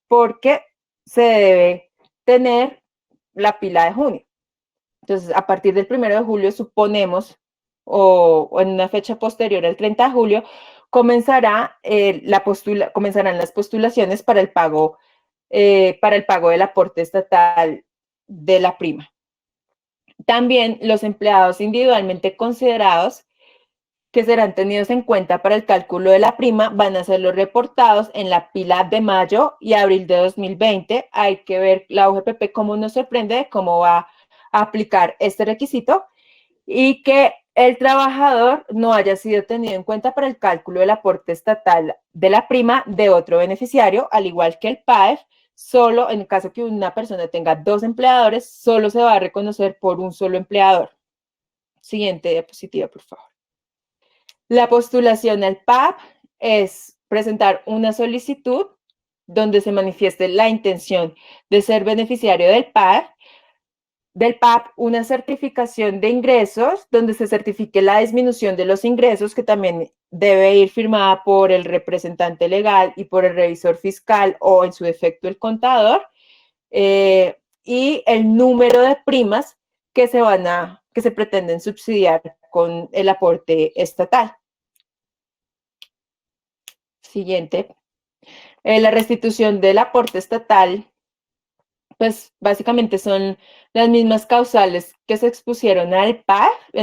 porque se debe tener la pila de junio. Entonces, a partir del 1 de julio, suponemos, o en una fecha posterior al 30 de julio, comenzarán las postulaciones para el pago del aporte estatal de la prima. También los empleados individualmente considerados, que serán tenidos en cuenta para el cálculo de la prima, van a ser los reportados en la pila de mayo y abril de 2020. Hay que ver la UGPP cómo nos sorprende de cómo va a aplicar este requisito, y que el trabajador no haya sido tenido en cuenta para el cálculo del aporte estatal de la prima de otro beneficiario, al igual que el PAEF. Solo en el caso que una persona tenga 2 empleadores, solo se va a reconocer por un solo empleador. Siguiente diapositiva, por favor. La postulación al PAP es presentar una solicitud donde se manifieste la intención de ser beneficiario del PAP, una certificación de ingresos donde se certifique la disminución de los ingresos, que también debe ir firmada por el representante legal y por el revisor fiscal o en su defecto el contador, y el número de primas que se pretenden subsidiar con el aporte estatal. Siguiente. La restitución del aporte estatal, pues básicamente son las mismas causales que se expusieron en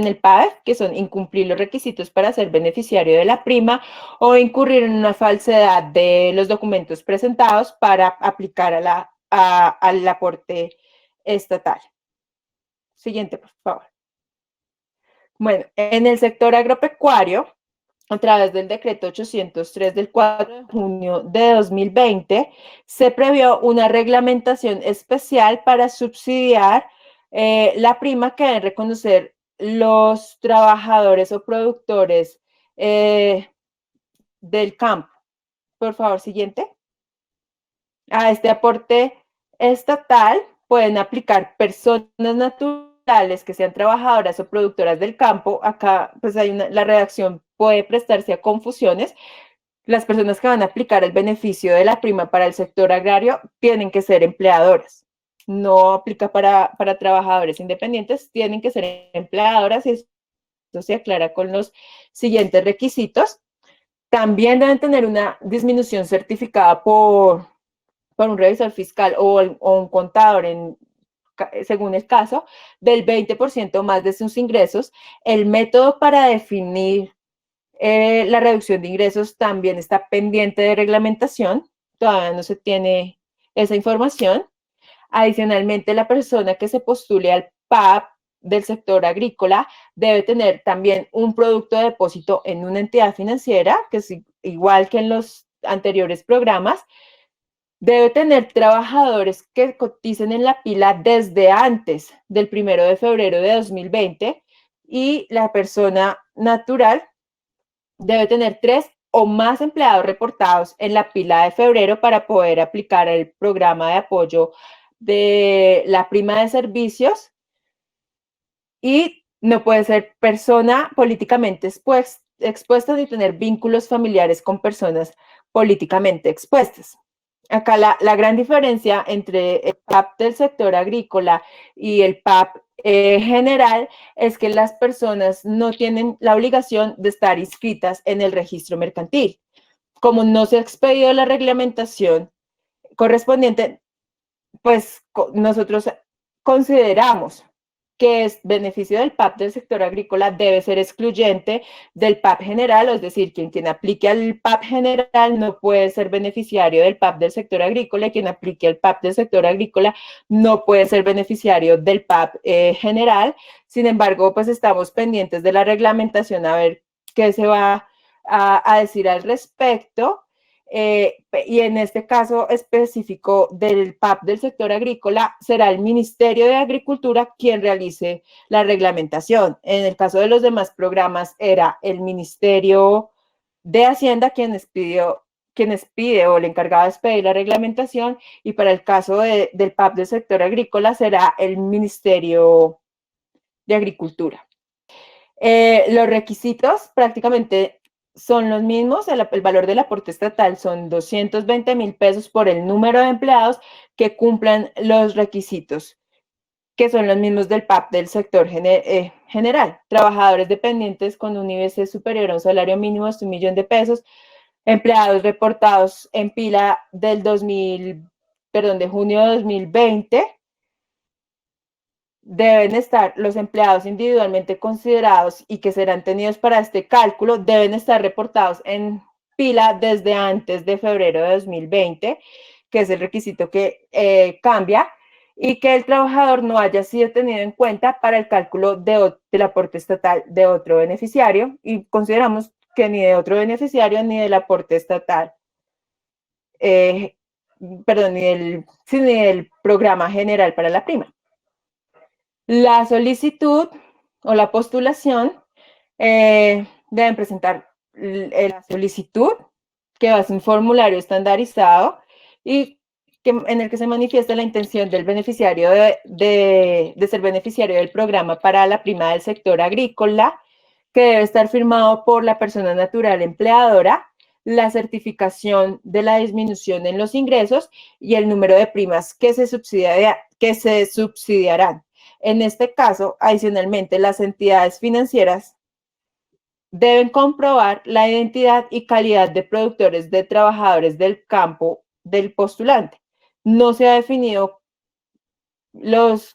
el PAF, que son incumplir los requisitos para ser beneficiario de la prima o incurrir en una falsedad de los documentos presentados para aplicar al aporte estatal. Siguiente, por favor. Bueno, en el sector agropecuario, a través del decreto 803 del 4 de junio de 2020, se previó una reglamentación especial para subsidiar la prima que deben reconocer los trabajadores o productores del campo. Por favor, siguiente. A este aporte estatal pueden aplicar personas naturales que sean trabajadoras o productoras del campo. Acá, pues la redacción puede prestarse a confusiones. Las personas que van a aplicar el beneficio de la prima para el sector agrario tienen que ser empleadoras. No aplica para trabajadores independientes, tienen que ser empleadoras y esto se aclara con los siguientes requisitos. También deben tener una disminución certificada por un revisor fiscal o un contador según el caso, del 20% más de sus ingresos. El método para definir la reducción de ingresos también está pendiente de reglamentación, todavía no se tiene esa información. Adicionalmente, la persona que se postule al PAP del sector agrícola debe tener también un producto de depósito en una entidad financiera, que es igual que en los anteriores programas. Debe tener trabajadores que coticen en la pila desde antes del 1 de febrero de 2020 y la persona natural debe tener 3 o más empleados reportados en la pila de febrero para poder aplicar el programa de apoyo de la prima de servicios, y no puede ser persona políticamente expuesta ni tener vínculos familiares con personas políticamente expuestas. Acá la gran diferencia entre el PAP del sector agrícola y el PAP general es que las personas no tienen la obligación de estar inscritas en el registro mercantil. Como no se ha expedido la reglamentación correspondiente, pues nosotros consideramos que es beneficio del PAP del sector agrícola debe ser excluyente del PAP general, es decir, quien aplique al PAP general no puede ser beneficiario del PAP del sector agrícola, y quien aplique al PAP del sector agrícola no puede ser beneficiario del PAP general. Sin embargo, pues estamos pendientes de la reglamentación a ver qué se va a decir al respecto. Y en este caso específico del PAP del sector agrícola, será el Ministerio de Agricultura quien realice la reglamentación. En el caso de los demás programas, era el Ministerio de Hacienda quienes pide o el encargado de expedir la reglamentación, y para el caso del PAP del sector agrícola será el Ministerio de Agricultura. Los requisitos prácticamente son los mismos. El valor del aporte estatal son 220,000 pesos por el número de empleados que cumplan los requisitos, que son los mismos del PAP del sector general. Trabajadores dependientes con un IBC superior a un salario mínimo de 1.000.000 de pesos, empleados reportados en pila de junio de 2020, deben estar los empleados individualmente considerados y que serán tenidos para este cálculo, deben estar reportados en pila desde antes de febrero de 2020, que es el requisito que cambia, y que el trabajador no haya sido tenido en cuenta para el cálculo del aporte estatal de otro beneficiario, y consideramos que ni de otro beneficiario ni del aporte estatal, ni del programa general para la prima. La solicitud o la postulación, deben presentar la solicitud, que va a ser un formulario estandarizado y en el que se manifiesta la intención del beneficiario de ser beneficiario del programa para la prima del sector agrícola, que debe estar firmado por la persona natural empleadora, la certificación de la disminución en los ingresos y el número de primas que se subsidiarán. En este caso, adicionalmente, las entidades financieras deben comprobar la identidad y calidad de productores de trabajadores del campo del postulante. No se ha definido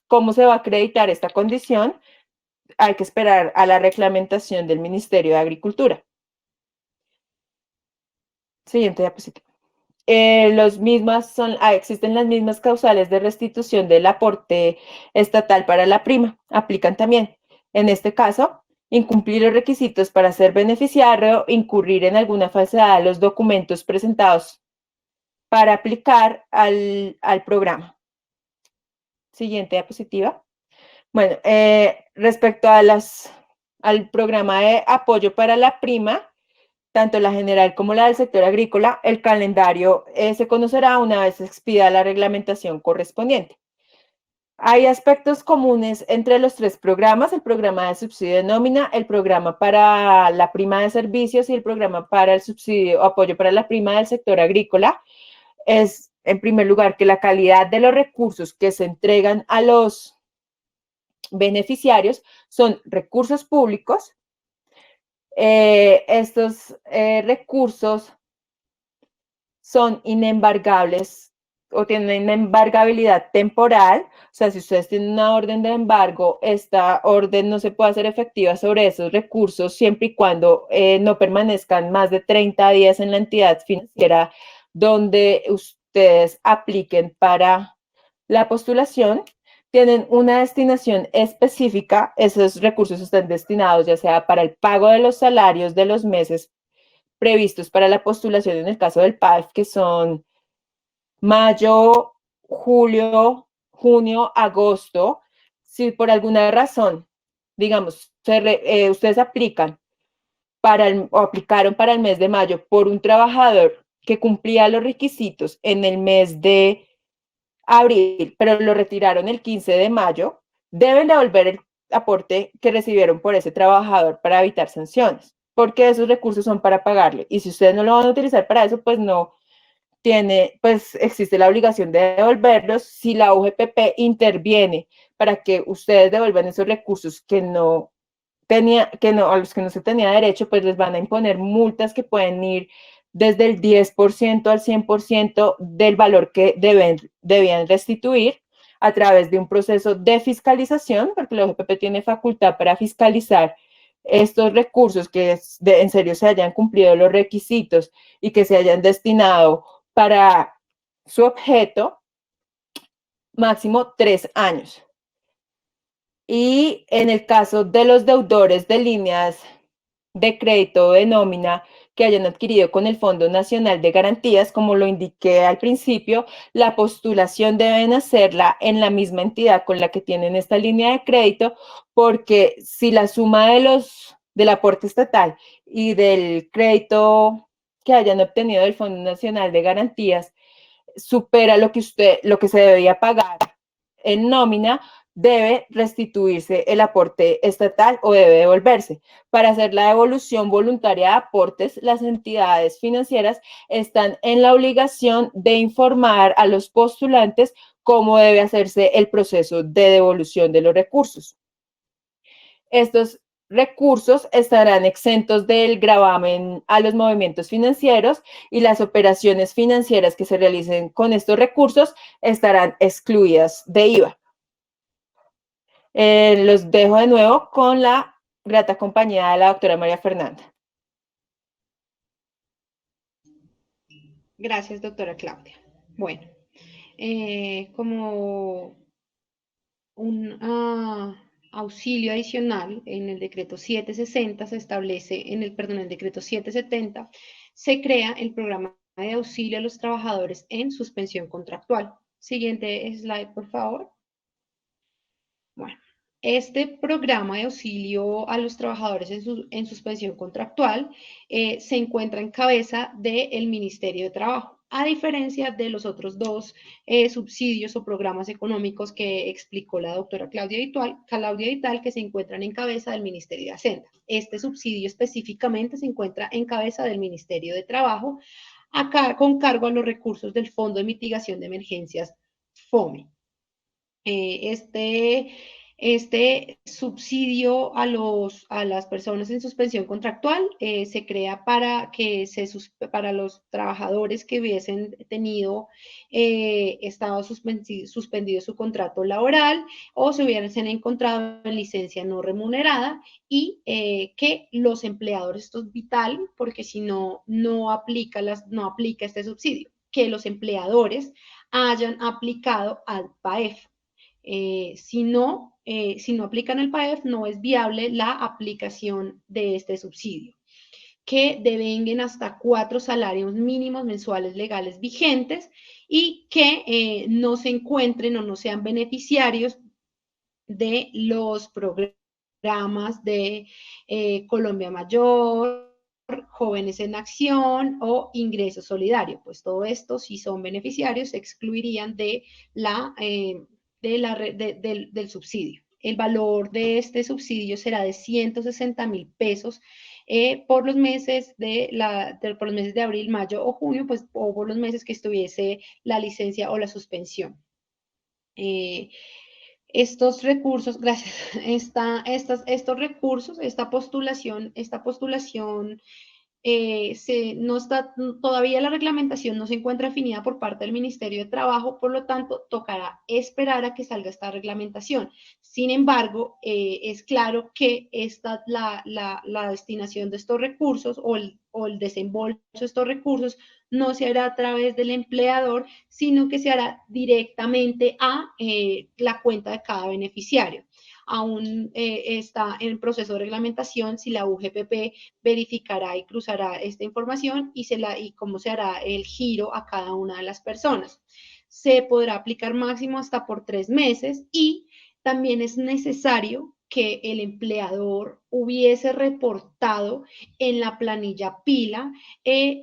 cómo se va a acreditar esta condición. Hay que esperar a la reglamentación del Ministerio de Agricultura. Siguiente diapositiva. Existen las mismas causales de restitución del aporte estatal para la prima. Aplican también. En este caso, incumplir los requisitos para ser beneficiario, incurrir en alguna falsedad de los documentos presentados para aplicar al programa. Siguiente diapositiva. Bueno, respecto a al programa de apoyo para la prima, tanto la general como la del sector agrícola, el calendario se conocerá una vez se expida la reglamentación correspondiente. Hay aspectos comunes entre los tres programas: el programa de subsidio de nómina, el programa para la prima de servicios y el programa para el subsidio o apoyo para la prima del sector agrícola. Es, en primer lugar, que la calidad de los recursos que se entregan a los beneficiarios son recursos públicos. Estos recursos son inembargables o tienen una embargabilidad temporal. O sea, si ustedes tienen una orden de embargo, esta orden no se puede hacer efectiva sobre esos recursos siempre y cuando no permanezcan más de 30 días en la entidad financiera donde ustedes apliquen para la postulación. Tienen una destinación específica. Esos recursos están destinados ya sea para el pago de los salarios de los meses previstos para la postulación en el caso del PAEF, que son mayo, julio, junio, agosto. Si por alguna razón, digamos, ustedes aplican o aplicaron para el mes de mayo por un trabajador que cumplía los requisitos en el mes de abril, pero lo retiraron el 15 de mayo, deben devolver el aporte que recibieron por ese trabajador para evitar sanciones, porque esos recursos son para pagarle. Y si ustedes no lo van a utilizar para eso, pues no pues existe la obligación de devolverlos. Si la UGPP interviene para que ustedes devuelvan esos recursos a los que no se tenía derecho, pues les van a imponer multas que pueden ir desde el 10% al 100% del valor que debían restituir a través de un proceso de fiscalización, porque la OGPP tiene facultad para fiscalizar estos recursos que en serio se hayan cumplido los requisitos y que se hayan destinado para su objeto, máximo 3 años. Y en el caso de los deudores de líneas de crédito de nómina que hayan adquirido con el Fondo Nacional de Garantías, como lo indiqué al principio, la postulación deben hacerla en la misma entidad con la que tienen esta línea de crédito, porque si la suma del aporte estatal y del crédito que hayan obtenido del Fondo Nacional de Garantías supera lo que se debía pagar en nómina, debe restituirse el aporte estatal o debe devolverse. Para hacer la devolución voluntaria de aportes, las entidades financieras están en la obligación de informar a los postulantes cómo debe hacerse el proceso de devolución de los recursos. Estos recursos estarán exentos del gravamen a los movimientos financieros y las operaciones financieras que se realicen con estos recursos estarán excluidas de IVA. Los dejo de nuevo con la grata compañía de la doctora María Fernanda. Gracias, doctora Claudia. Bueno, como un auxilio adicional en el decreto 760 se establece, el decreto 770 se crea el programa de auxilio a los trabajadores en suspensión contractual. Siguiente slide, por favor. Bueno, Este programa de auxilio a los trabajadores en suspensión contractual se encuentra en cabeza del Ministerio de Trabajo, a diferencia de los otros dos subsidios o programas económicos que explicó la doctora Claudia Vital, que se encuentran en cabeza del Ministerio de Hacienda. Este subsidio específicamente se encuentra en cabeza del Ministerio de Trabajo, acá con cargo a los recursos del Fondo de Mitigación de Emergencias, FOME. Este subsidio a las personas en suspensión contractual se crea para los trabajadores que hubiesen tenido estado suspendido su contrato laboral o se hubiesen encontrado en licencia no remunerada y que los empleadores, esto es vital porque si no, no aplica este subsidio, que los empleadores hayan aplicado al PAEF. Si no aplican el PAEF, no es viable la aplicación de este subsidio, que devenguen hasta 4 salarios mínimos mensuales legales vigentes y que no se encuentren o no sean beneficiarios de los programas de Colombia Mayor, Jóvenes en Acción o Ingreso Solidario. Pues todo esto, si son beneficiarios, se excluirían del subsidio. El valor de este subsidio será de 160,000 pesos por los meses por los meses de abril, mayo o junio, pues, o por los meses que estuviese la licencia o la suspensión. Estos recursos, gracias, estos recursos, esta postulación todavía la reglamentación no se encuentra definida por parte del Ministerio de Trabajo, por lo tanto, tocará esperar a que salga esta reglamentación. Sin embargo, es claro que la destinación de estos recursos o el desembolso de estos recursos no se hará a través del empleador, sino que se hará directamente a la cuenta de cada beneficiario. Aún está en proceso de reglamentación si la UGPP verificará y cruzará esta información y cómo se hará el giro a cada una de las personas. Se podrá aplicar máximo hasta por 3 meses y también es necesario que el empleador hubiese reportado en la planilla PILA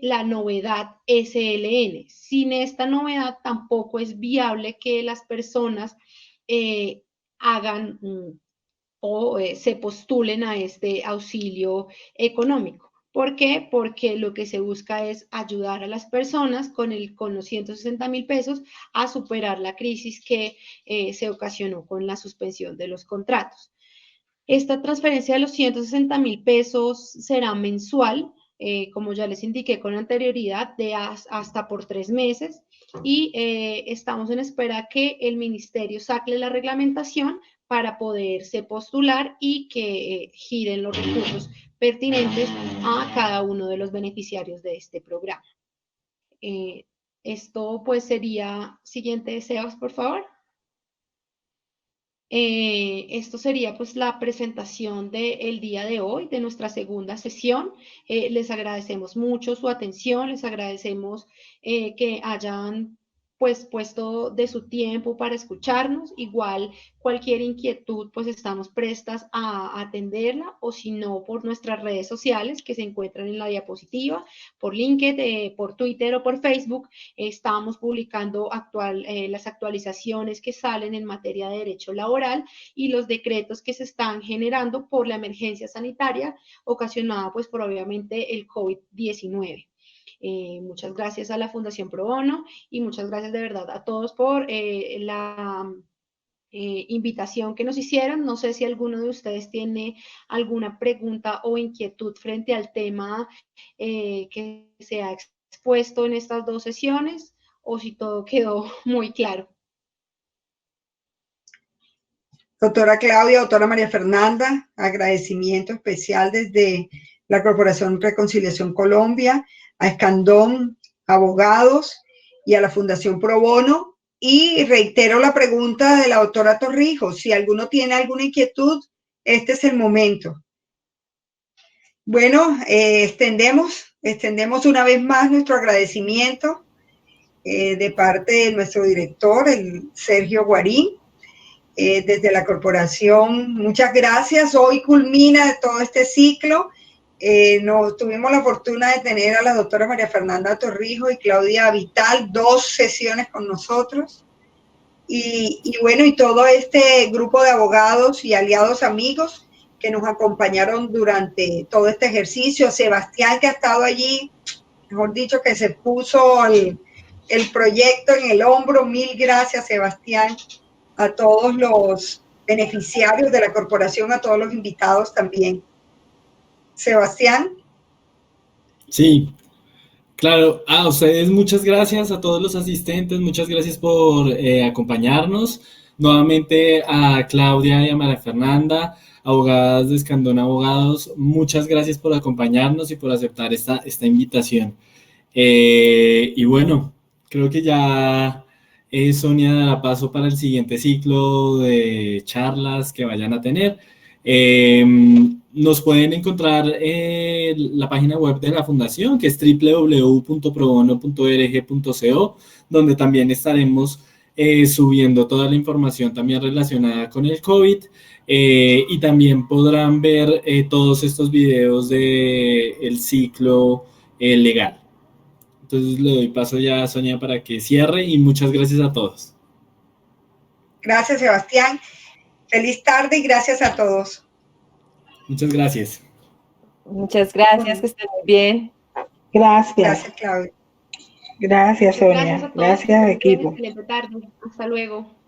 la novedad SLN. Sin esta novedad tampoco es viable que las personas hagan o se postulen a este auxilio económico. ¿Por qué? Porque lo que se busca es ayudar a las personas con los 160,000 pesos a superar la crisis que se ocasionó con la suspensión de los contratos. Esta transferencia de los 160,000 pesos será mensual, como ya les indiqué con anterioridad, hasta por 3 meses y estamos en espera que el ministerio saque la reglamentación para poderse postular y que giren los recursos pertinentes a cada uno de los beneficiarios de este programa. Esto pues sería, siguiente, Sebas, por favor. Esto sería pues la presentación del día de hoy, de nuestra segunda sesión. Les agradecemos mucho su atención, les agradecemos que hayan pues puesto de su tiempo para escucharnos. Igual cualquier inquietud pues estamos prestas a atenderla o si no por nuestras redes sociales que se encuentran en la diapositiva, por LinkedIn, por Twitter o por Facebook. Estamos publicando las actualizaciones que salen en materia de derecho laboral y los decretos que se están generando por la emergencia sanitaria ocasionada pues por obviamente el COVID-19. Muchas gracias a la Fundación Pro Bono y muchas gracias de verdad a todos por la invitación que nos hicieron. No sé si alguno de ustedes tiene alguna pregunta o inquietud frente al tema que se ha expuesto en estas 2 sesiones o si todo quedó muy claro. Doctora Claudia, doctora María Fernanda, agradecimiento especial desde la Corporación Reconciliación Colombia, a Escandón Abogados y a la Fundación Pro Bono. Y reitero la pregunta de la doctora Torrijos, si alguno tiene alguna inquietud, este es el momento. Bueno, extendemos una vez más nuestro agradecimiento de parte de nuestro director, el Sergio Guarín, desde la corporación. Muchas gracias. Hoy culmina todo este ciclo. Tuvimos la fortuna de tener a la doctora María Fernanda Torrijos y Claudia Vital, 2 sesiones con nosotros. Y bueno, y todo este grupo de abogados y aliados amigos que nos acompañaron durante todo este ejercicio. Sebastián, que ha estado allí, mejor dicho, que se puso el proyecto en el hombro. Mil gracias, Sebastián. A todos los beneficiarios de la corporación, a todos los invitados también. Sebastián. Sí, claro. A ustedes muchas gracias, a todos los asistentes, muchas gracias por acompañarnos. Nuevamente a Claudia y a María Fernanda, abogadas de Escandón Abogados, muchas gracias por acompañarnos y por aceptar esta invitación. Y bueno, creo que ya Sonia dará paso para el siguiente ciclo de charlas que vayan a tener. Nos pueden encontrar en la página web de la Fundación, que es www.probono.org.co, donde también estaremos subiendo toda la información también relacionada con el COVID, y también podrán ver todos estos videos del ciclo legal. Entonces le doy paso ya a Sonia para que cierre y muchas gracias a todos. Gracias, Sebastián. Feliz tarde y gracias a todos. Muchas gracias. Muchas gracias, que estén muy bien. Gracias. Gracias, Claudia. Gracias, Sonia. Gracias a todos. Gracias, equipo. Excelente tarde. Hasta luego.